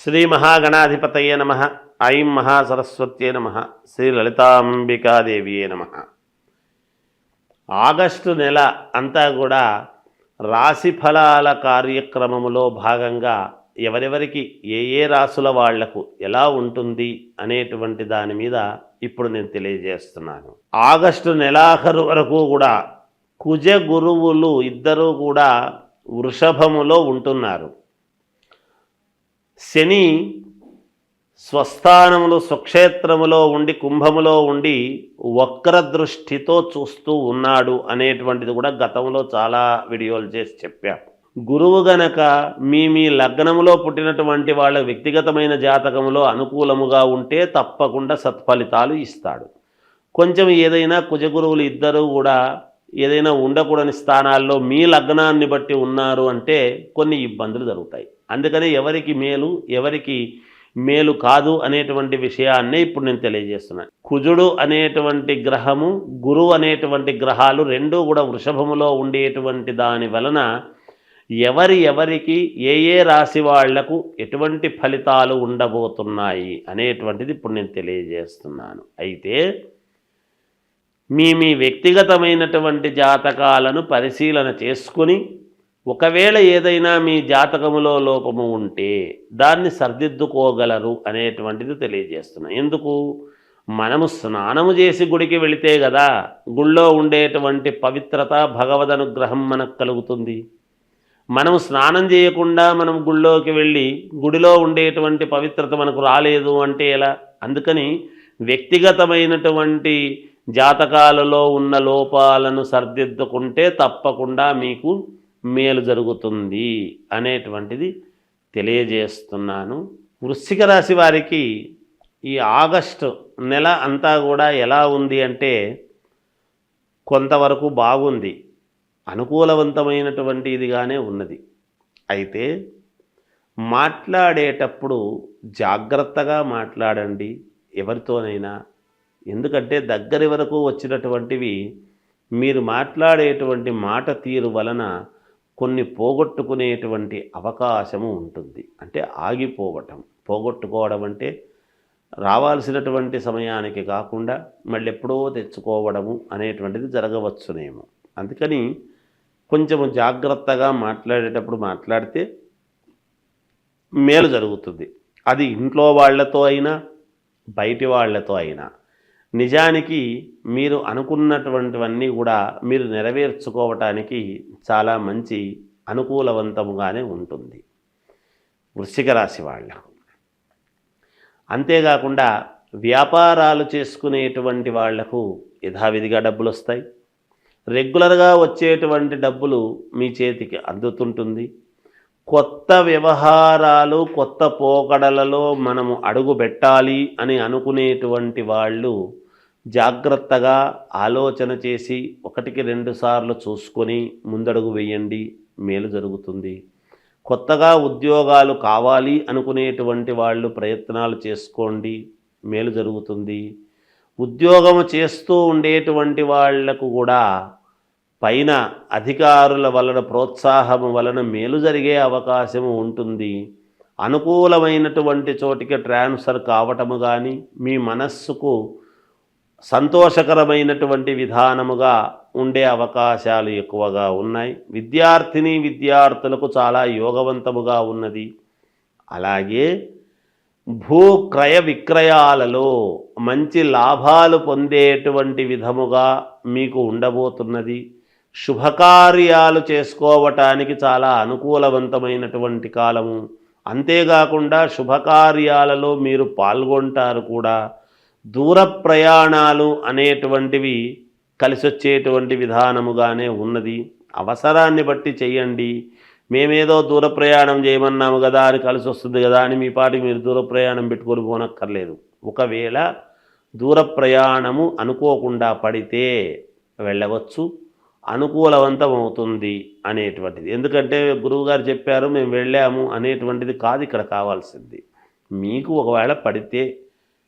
శ్రీ మహాగణాధిపతయే నమ. ఐం మహాసరస్వత్యే నమ. శ్రీ లలితాంబికాదేవియే నమ. ఆగస్టు నెల అంతా కూడా రాశి ఫలాల కార్యక్రమములో భాగంగా ఎవరెవరికి ఏ రాసుల వాళ్లకు ఎలా ఉంటుంది అనేటువంటి దాని మీద ఇప్పుడు నేను తెలియజేస్తున్నాను. ఆగస్టు నెలాఖరు వరకు కూడా కుజ గురువులు ఇద్దరూ కూడా వృషభములో ఉంటున్నారు. శని స్వస్థానములు స్వక్షేత్రములో ఉండి కుంభములో ఉండి వక్రదృష్టితో చూస్తూ ఉన్నాడు అనేటువంటిది కూడా గతంలో చాలా వీడియోలు చేసి చెప్పాను. గురువు గనక మీ లగ్నములో పుట్టినటువంటి వాళ్ళ వ్యక్తిగతమైన జాతకములో అనుకూలముగా ఉంటే తప్పకుండా సత్ఫలితాలు ఇస్తాడు. కొంచెం ఏదైనా కుజగురువులు ఇద్దరూ కూడా ఏదైనా ఉండకూడని స్థానాల్లో మీ లగ్నాన్ని బట్టి ఉన్నారు అంటే కొన్ని ఇబ్బందులు జరుగుతాయి. అందుకని ఎవరికి మేలు ఎవరికి మేలు కాదు అనేటువంటి విషయాన్నే ఇప్పుడు నేను తెలియజేస్తున్నాను. కుజుడు అనేటువంటి గ్రహము గురువు అనేటువంటి గ్రహాలు రెండూ కూడా వృషభములో ఉండేటువంటి దాని వలన ఎవరికి ఏ రాశి వాళ్లకు ఎటువంటి ఫలితాలు ఉండబోతున్నాయి అనేటువంటిది ఇప్పుడు నేను తెలియజేస్తున్నాను. అయితే మీ వ్యక్తిగతమైనటువంటి జాతకాలను పరిశీలన చేసుకుని ఒకవేళ ఏదైనా మీ జాతకములో లోపము ఉంటే దాన్ని సరిదిద్దుకోగలరు అనేటువంటిది తెలియజేస్తున్నాను. ఎందుకు? మనము స్నానము చేసి గుడికి వెళితే కదా గుళ్ళో ఉండేటువంటి పవిత్రత భగవద్ అనుగ్రహం మనకు కలుగుతుంది. మనము స్నానం చేయకుండా మనం గుళ్ళోకి వెళ్ళి గుడిలో ఉండేటువంటి పవిత్రత మనకు రాలేదు అంటే ఎలా? అందుకని వ్యక్తిగతమైనటువంటి జాతకాలలో ఉన్న లోపాలను సరిదిద్దుకుంటే తప్పకుండా మీకు మేలు జరుగుతుంది అనేటువంటిది తెలియజేస్తున్నాను. వృశ్చిక రాశి వారికి ఈ ఆగస్టు నెల అంతా కూడా ఎలా ఉంది అంటే కొంతవరకు బాగుంది, అనుకూలవంతమైనటువంటి ఇదిగానే ఉన్నది. అయితే మాట్లాడేటప్పుడు జాగ్రత్తగా మాట్లాడండి ఎవరితోనైనా. ఎందుకంటే దగ్గరి వరకు వచ్చినటువంటివి మీరు మాట్లాడేటువంటి మాట తీరు వలన కొన్ని పోగొట్టుకునేటువంటి అవకాశము ఉంటుంది. అంటే పోగొట్టుకోవడం అంటే రావాల్సినటువంటి సమయానికి కాకుండా మళ్ళీ ఎప్పుడో తెచ్చుకోవడము అనేటువంటిది జరగవచ్చునేమో. అందుకని కొంచెము జాగ్రత్తగా మాట్లాడేటప్పుడు మాట్లాడితే మేలు జరుగుతుంది. అది ఇంట్లో వాళ్ళతో అయినా బయటి వాళ్ళతో అయినా. నిజానికి మీరు అనుకున్నటువంటివన్నీ కూడా మీరు నెరవేర్చుకోవటానికి చాలా మంచి అనుకూలవంతముగానే ఉంటుంది వృశ్చిక రాశి వాళ్ళకు. అంతేకాకుండా వ్యాపారాలు చేసుకునేటువంటి వాళ్లకు యథావిధిగా డబ్బులు వస్తాయి. రెగ్యులర్గా వచ్చేటువంటి డబ్బులు మీ చేతికి అందుతుంటుంది. కొత్త వ్యవహారాలు కొత్త పోకడలలో మనము అడుగు పెట్టాలి అని అనుకునేటువంటి వాళ్ళు జాగ్రత్తగా ఆలోచన చేసి 1-2 సార్లు చూసుకొని ముందడుగు వేయండి, మేలు జరుగుతుంది. కొత్తగా ఉద్యోగాలు కావాలి అనుకునేటువంటి వాళ్ళు ప్రయత్నాలు చేసుకోండి, మేలు జరుగుతుంది. ఉద్యోగము చేస్తూ ఉండేటువంటి వాళ్లకు కూడా పైన అధికారుల వలన ప్రోత్సాహము వలన మేలు జరిగే అవకాశము ఉంటుంది. అనుకూలమైనటువంటి చోటికి ట్రాన్స్ఫర్ కావటము కానీ మీ మనస్సుకు సంతోషకరమైనటువంటి విధానముగా ఉండే అవకాశాలు ఎక్కువగా ఉన్నాయి. విద్యార్థులకు చాలా యోగవంతముగా ఉన్నది. అలాగే భూక్రయ విక్రయాలలో మంచి లాభాలు పొందేటువంటి విధముగా మీకు ఉండబోతున్నది. శుభకార్యాలు చేసుకోవటానికి చాలా అనుకూలవంతమైనటువంటి కాలము. అంతేకాకుండా శుభకార్యాలలో మీరు పాల్గొంటారు కూడా. దూర ప్రయాణాలు అనేటువంటివి కలిసొచ్చేటువంటి విధానముగానే ఉన్నది. అవసరాన్ని బట్టి చేయండి. మేమేదో దూర ప్రయాణం చేయమన్నాము కదా అని కలిసి వస్తుంది కదా అని మీ పాటికి మీరు దూర ప్రయాణం పెట్టుకొని పోనక్కర్లేదు. ఒకవేళ దూర ప్రయాణము అనుకోకుండా పడితే వెళ్ళవచ్చు, అనుకూలవంతం అవుతుంది అనేటువంటిది. ఎందుకంటే గురువుగారు చెప్పారు మేము వెళ్ళాము అనేటువంటిది కాదు ఇక్కడ కావాల్సింది. మీకు ఒకవేళ పడితే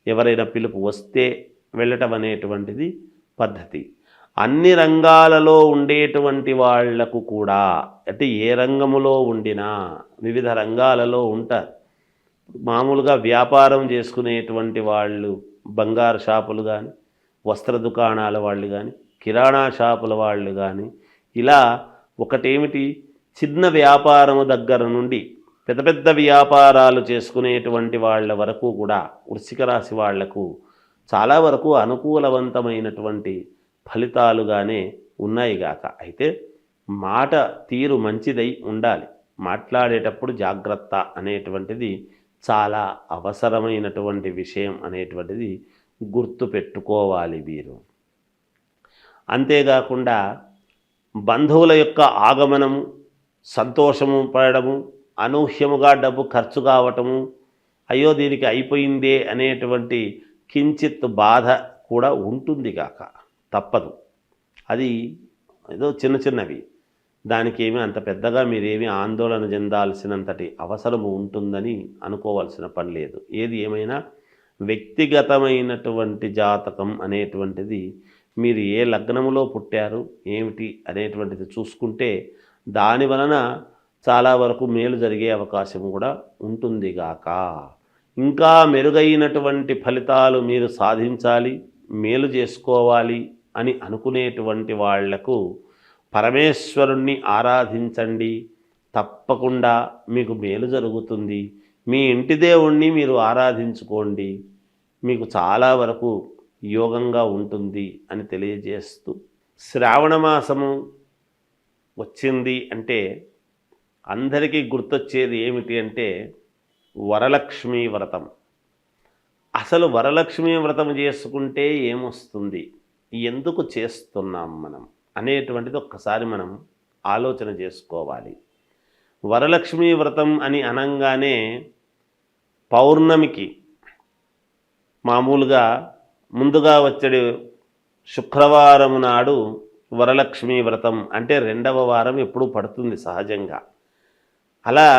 ఎవరైనా పిలుపు వస్తే వెళ్ళటం అనేటువంటిది పద్ధతి. అన్ని రంగాలలో ఉండేటువంటి వాళ్లకు కూడా అంటే ఏ రంగములో ఉండినా వివిధ రంగాలలో ఉంటారు. మామూలుగా వ్యాపారం చేసుకునేటువంటి వాళ్ళు, బంగారు షాపులు కానీ, వస్త్ర దుకాణాల వాళ్ళు కానీ, కిరాణా షాపుల వాళ్ళు కానీ, ఇలా ఒకటేమిటి, చిన్న వ్యాపారము దగ్గర నుండి పెద్ద పెద్ద వ్యాపారాలు చేసుకునేటువంటి వాళ్ళ వరకు కూడా వృశ్చిక రాశి వాళ్లకు చాలా వరకు అనుకూలవంతమైనటువంటి ఫలితాలుగానే ఉన్నాయిగాక. అయితే మాట తీరు మంచిదై ఉండాలి. మాట్లాడేటప్పుడు జాగ్రత్త అనేటువంటిది చాలా అవసరమైనటువంటి విషయం అనేటువంటిది గుర్తు పెట్టుకోవాలి వీరు. అంతేకాకుండా బంధువుల యొక్క ఆగమనము, సంతోషము పడడము, అనూహ్యముగా డబ్బు ఖర్చు కావటము, అయ్యో దీనికి అయిపోయిందే అనేటువంటి కించిత్ బాధ కూడా ఉంటుంది కాక తప్పదు. అది ఏదో చిన్న చిన్నవి, దానికి ఏమీ అంత పెద్దగా మీరేమీ ఆందోళన చెందాల్సినంతటి అవసరము ఉంటుందని అనుకోవాల్సిన పని లేదు. ఏది ఏమైనా వ్యక్తిగతమైనటువంటి జాతకం అనేటువంటిది, మీరు ఏ లగ్నములో పుట్టారు ఏమిటి అనేటువంటిది చూసుకుంటే దాని వలన చాలా వరకు మేలు జరిగే అవకాశం కూడా ఉంటుంది గాక. ఇంకా మెరుగైనటువంటి ఫలితాలు మీరు సాధించాలి, మేలు చేసుకోవాలి అని అనుకునేటువంటి వాళ్లకు పరమేశ్వరుణ్ణి ఆరాధించండి, తప్పకుండా మీకు మేలు జరుగుతుంది. మీ ఇంటి దేవుణ్ణి మీరు ఆరాధించుకోండి, మీకు చాలా వరకు యోగంగా ఉంటుంది అని తెలియజేస్తూ, శ్రావణ మాసము వచ్చింది అంటే అందరికీ గుర్తొచ్చేది ఏమిటి అంటే వరలక్ష్మీ వ్రతం. అసలు వరలక్ష్మీ వ్రతం చేసుకుంటే ఏమొస్తుంది, ఎందుకు చేస్తున్నాం మనం అనేటువంటిది ఒక్కసారి మనం ఆలోచన చేసుకోవాలి. వరలక్ష్మీ వ్రతం అని అనంగానే పౌర్ణమికి మామూలుగా ముందుగా వచ్చే శుక్రవారం నాడు వరలక్ష్మీ వ్రతం అంటే 2వ వారం ఎప్పుడూ పడుతుంది సహజంగా. అలా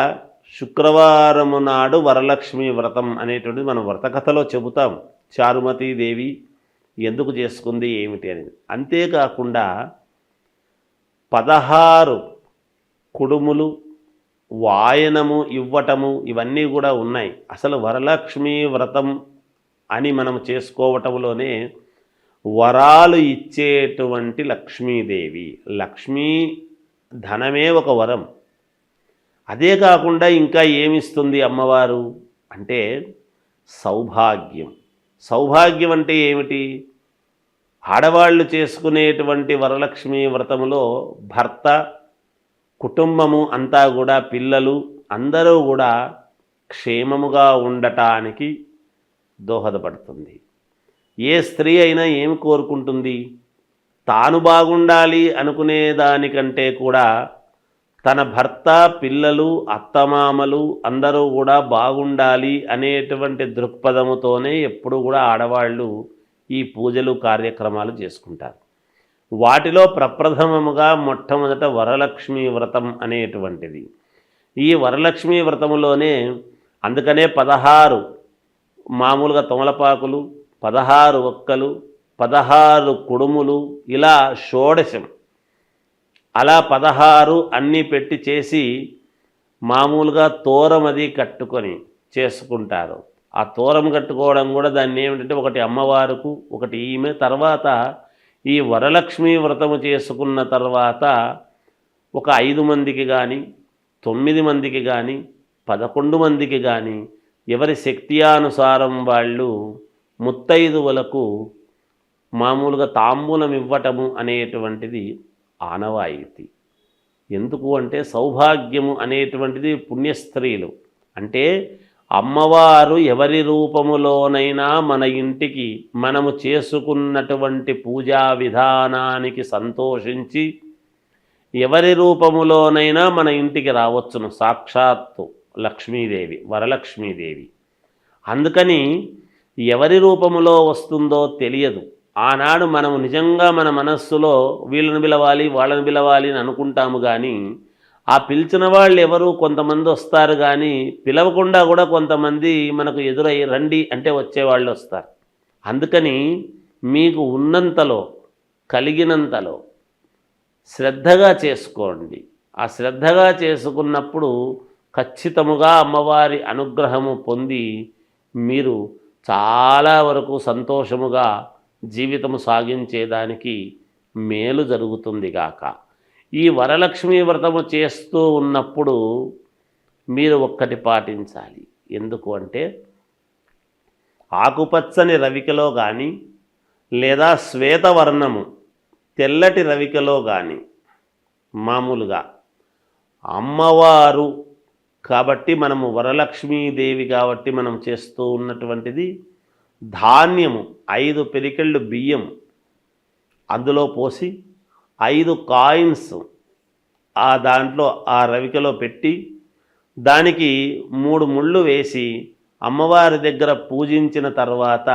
శుక్రవారము నాడు వరలక్ష్మీ వ్రతం అనేటువంటిది మనం వ్రతకథలో చెబుతాం. చారుమతీదేవి ఎందుకు చేసుకుంది ఏమిటి అనేది. అంతేకాకుండా 16 కుడుములు వాయనము ఇవ్వటము ఇవన్నీ కూడా ఉన్నాయి. అసలు వరలక్ష్మీ వ్రతం అని మనం చేసుకోవటంలోనే వరాలు ఇచ్చేటువంటి లక్ష్మీదేవి, లక్ష్మీ ధనమే ఒక వరం. అదే కాకుండా ఇంకా ఏమిస్తుంది అమ్మవారు అంటే సౌభాగ్యం. సౌభాగ్యం అంటే ఏమిటి, ఆడవాళ్ళు చేసుకునేటువంటి వరలక్ష్మీ వ్రతములో భర్త, కుటుంబము అంతా కూడా, పిల్లలు అందరూ కూడా క్షేమముగా ఉండటానికి దోహదపడుతుంది. ఏ స్త్రీ అయినా ఏమి కోరుకుంటుంది, తాను బాగుండాలి అనుకునే దానికంటే కూడా తన భర్త, పిల్లలు, అత్తమామలు అందరూ కూడా బాగుండాలి అనేటువంటి దృక్పథముతోనే ఎప్పుడు కూడా ఆడవాళ్ళు ఈ పూజలు కార్యక్రమాలు చేసుకుంటారు. వాటిలో ప్రప్రథమముగా మొట్టమొదట వరలక్ష్మీ వ్రతం అనేటువంటిది. ఈ వరలక్ష్మీ వ్రతములోనే అందుకనే 16 మామూలుగా తమలపాకులు, 16 ఒక్కలు, 16 కుడుములు, ఇలా షోడశం, అలా 16 అన్నీ పెట్టి చేసి మామూలుగా తోరం అది కట్టుకొని చేసుకుంటారు. ఆ తోరం కట్టుకోవడం కూడా దాన్ని ఏమిటంటే ఒకటి అమ్మవారుకు, ఒకటి ఈమె. తర్వాత ఈ వరలక్ష్మీ వ్రతము చేసుకున్న తర్వాత ఒక 5 మందికి కానీ, 9 మందికి కానీ, 11 మందికి కానీ ఎవరి శక్త్యానుసారం వాళ్ళు ముత్తైదువులకు మామూలుగా తాంబూలం ఇవ్వటము అనేటువంటిది ఆనవాయితీ. ఎందుకు అంటే సౌభాగ్యము అనేటువంటిది పుణ్యస్త్రీలు అంటే అమ్మవారు ఎవరి రూపములోనైనా మన ఇంటికి మనము చేసుకున్నటువంటి పూజా విధానానికి సంతోషించి ఎవరి రూపములోనైనా మన ఇంటికి రావచ్చును. సాక్షాత్తు లక్ష్మీదేవి, వరలక్ష్మీదేవి. అందుకని ఎవరి రూపములో వస్తుందో తెలియదు. ఆనాడు మనము నిజంగా మన మనస్సులో వీళ్ళని పిలవాలి, వాళ్ళని పిలవాలి అని అనుకుంటాము. కానీ ఆ పిలిచిన వాళ్ళు ఎవరు, కొంతమంది వస్తారు కానీ పిలవకుండా కూడా కొంతమంది మనకు ఎదురై రండి అంటే వచ్చేవాళ్ళు వస్తారు. అందుకని మీకు ఉన్నంతలో, కలిగినంతలో శ్రద్ధగా చేసుకోండి. ఆ శ్రద్ధగా చేసుకున్నప్పుడు ఖచ్చితముగా అమ్మవారి అనుగ్రహము పొంది మీరు చాలా వరకు సంతోషముగా జీవితము సాగించేదానికి మేలు జరుగుతుంది గాక. ఈ వరలక్ష్మీ వ్రతము చేస్తూ ఉన్నప్పుడు మీరు ఒక్కటి పాటించాలి. ఎందుకు అంటే ఆకుపచ్చని రవికలో కానీ లేదా శ్వేతవర్ణము తెల్లటి రవికలో కానీ మామూలుగా అమ్మవారు కాబట్టి మనము వరలక్ష్మీదేవి కాబట్టి మనం చేస్తూ ఉన్నటువంటిది ధాన్యము 5 పిరికెళ్ళు బియ్యం అందులో పోసి 5 కాయిన్స్ ఆ దాంట్లో ఆ రవికలో పెట్టి దానికి 3 ముళ్ళు వేసి అమ్మవారి దగ్గర పూజించిన తర్వాత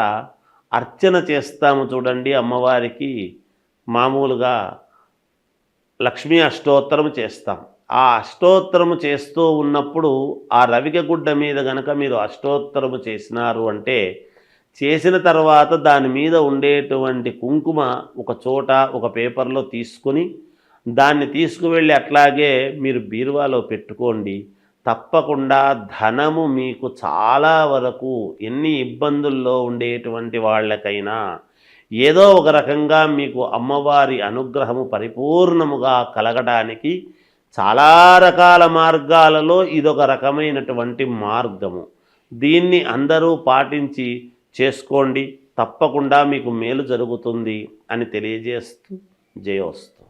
అర్చన చేస్తాము చూడండి. అమ్మవారికి మామూలుగా లక్ష్మీ అష్టోత్తరం చేస్తాం. ఆ అష్టోత్తరము చేస్తూ ఉన్నప్పుడు ఆ రవిక గుడ్డ మీద గనక మీరు అష్టోత్తరము చేసినారు అంటే చేసిన తర్వాత దాని మీద ఉండేటువంటి కుంకుమ ఒక చోట ఒక పేపర్లో తీసుకొని దాన్ని తీసుకువెళ్ళి అట్లాగే మీరు బీరువాలో పెట్టుకోండి. తప్పకుండా ధనము మీకు చాలా వరకు ఎన్ని ఇబ్బందుల్లో ఉండేటువంటి వాళ్ళకైనా ఏదో ఒక రకంగా మీకు అమ్మవారి అనుగ్రహము పరిపూర్ణముగా కలగడానికి చాలా రకాల మార్గాలలో ఇదొక రకమైనటువంటి మార్గము. దీన్ని అందరూ పాటించి చేసుకోండి. తప్పకుండా మీకు మేలు జరుగుతుంది అని తెలియజేస్తూ జయోస్తు.